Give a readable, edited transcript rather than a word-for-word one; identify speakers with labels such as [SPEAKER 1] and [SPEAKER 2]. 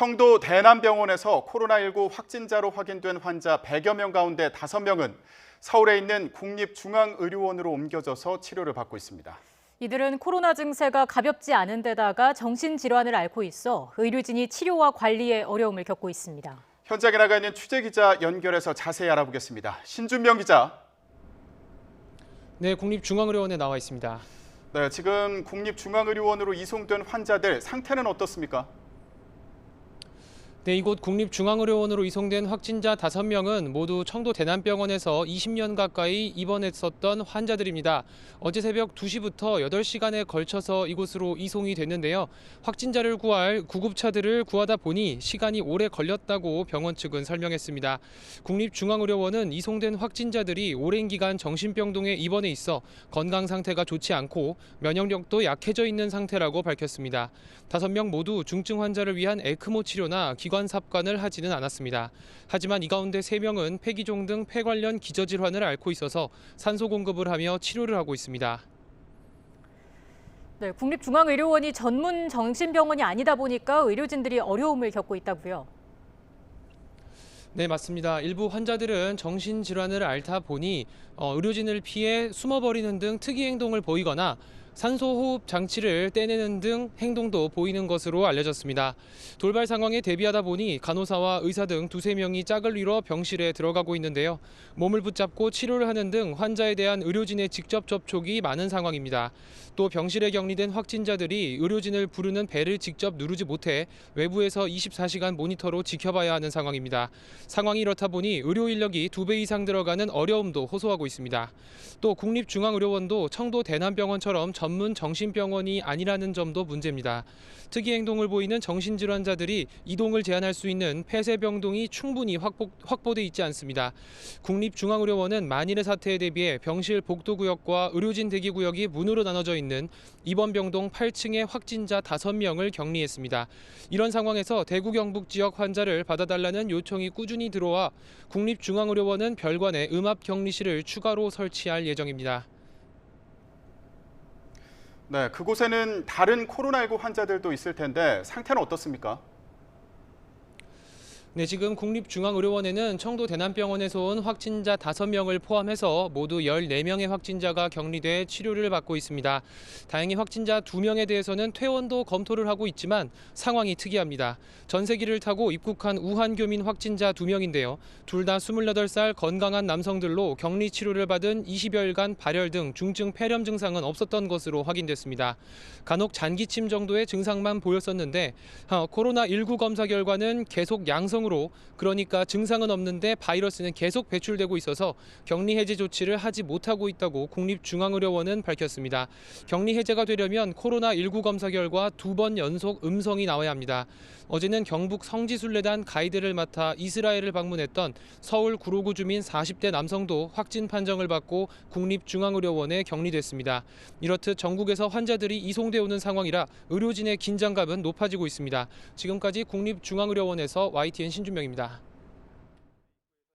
[SPEAKER 1] 청도 대남병원에서 코로나19 확진자로 확인된 환자 100여 명 가운데 5명은 서울에 있는 국립중앙의료원으로 옮겨져서 치료를 받고 있습니다.
[SPEAKER 2] 이들은 코로나 증세가 가볍지 않은 데다가 정신질환을 앓고 있어 의료진이 치료와 관리에 어려움을 겪고 있습니다.
[SPEAKER 1] 현장에 나가 있는 취재기자 연결해서 자세히 알아보겠습니다. 신준명 기자.
[SPEAKER 3] 네, 국립중앙의료원에 나와 있습니다.
[SPEAKER 1] 네, 지금 국립중앙의료원으로 이송된 환자들 상태는 어떻습니까?
[SPEAKER 3] 네, 이곳 국립중앙의료원으로 이송된 확진자 5명은 모두 청도 대남병원에서 20년 가까이 입원했었던 환자들입니다. 어제 새벽 2시부터 8시간에 걸쳐서 이곳으로 이송이 됐는데요. 확진자를 구할 구급차들을 구하다 보니 시간이 오래 걸렸다고 병원 측은 설명했습니다. 국립중앙의료원은 이송된 확진자들이 오랜 기간 정신병동에 입원해 있어 건강 상태가 좋지 않고 면역력도 약해져 있는 상태라고 밝혔습니다. 5명 모두 중증 환자를 위한 에크모 치료나 기관 삽관을 하지는 않았습니다. 하지만 이 가운데 3명은 폐기종 등 폐 관련 기저질환을 앓고 있어서 산소 공급을 하며 치료를 하고 있습니다.
[SPEAKER 2] 네, 국립중앙의료원이 전문 정신병원이 아니다 보니까 의료진들이 어려움을 겪고 있다고요.
[SPEAKER 3] 네, 맞습니다. 일부 환자들은 정신질환을 앓다 보니 의료진을 피해 숨어버리는 등 특이 행동을 보이거나 산소호흡 장치를 떼내는 등 행동도 보이는 것으로 알려졌습니다. 돌발 상황에 대비하다 보니 간호사와 의사 등 2~3명이 짝을 이뤄 병실에 들어가고 있는데요. 몸을 붙잡고 치료를 하는 등 환자에 대한 의료진의 직접 접촉이 많은 상황입니다. 또 병실에 격리된 확진자들이 의료진을 부르는 벨을 직접 누르지 못해 외부에서 24시간 모니터로 지켜봐야 하는 상황입니다. 상황이 이렇다 보니 의료 인력이 2배 이상 들어가는 어려움도 호소하고 있습니다. 또 국립중앙의료원도 청도 대남병원처럼 전문 정신병원이 아니라는 점도 문제입니다. 특이 행동을 보이는 정신질환자들이 이동을 제한할 수 있는 폐쇄병동이 충분히 확보돼 있지 않습니다. 국립중앙의료원은 만일의 사태에 대비해 병실 복도구역과 의료진 대기구역이 문으로 나눠져 있는 입원병동 8층에 확진자 5명을 격리했습니다. 이런 상황에서 대구 경북 지역 환자를 받아달라는 요청이 꾸준히 들어와 국립중앙의료원은 별관에 음압격리실을 추가로 설치할 예정입니다.
[SPEAKER 1] 네, 그곳에는 다른 코로나19 환자들도 있을 텐데 상태는 어떻습니까?
[SPEAKER 3] 네, 지금 국립중앙의료원에는 청도 대남병원에서 온 확진자 5명을 포함해서 모두 14명의 확진자가 격리돼 치료를 받고 있습니다. 다행히 확진자 2명에 대해서는 퇴원도 검토를 하고 있지만 상황이 특이합니다. 전세기를 타고 입국한 우한 교민 확진자 2명인데요. 둘 다 28살 건강한 남성들로 격리 치료를 받은 20여일간 발열 등 중증 폐렴 증상은 없었던 것으로 확인됐습니다. 간혹 잔기침 정도의 증상만 보였었는데 코로나19 검사 결과는 계속 양성으로, 그러니까 증상은 없는데 바이러스는 계속 배출되고 있어서 격리 해제 조치를 하지 못하고 있다고 국립중앙의료원은 밝혔습니다. 격리 해제가 되려면 코로나19 검사 결과 2번 연속 음성이 나와야 합니다. 어제는 경북 성지순례단 가이드를 맡아 이스라엘을 방문했던 서울 구로구 주민 40대 남성도 확진 판정을 받고 국립중앙의료원에 격리됐습니다. 이렇듯 전국에서 환자들이 이송돼 오는 상황이라 의료진의 긴장감은 높아지고 있습니다. 지금까지 국립중앙의료원에서 YTN 신준명입니다.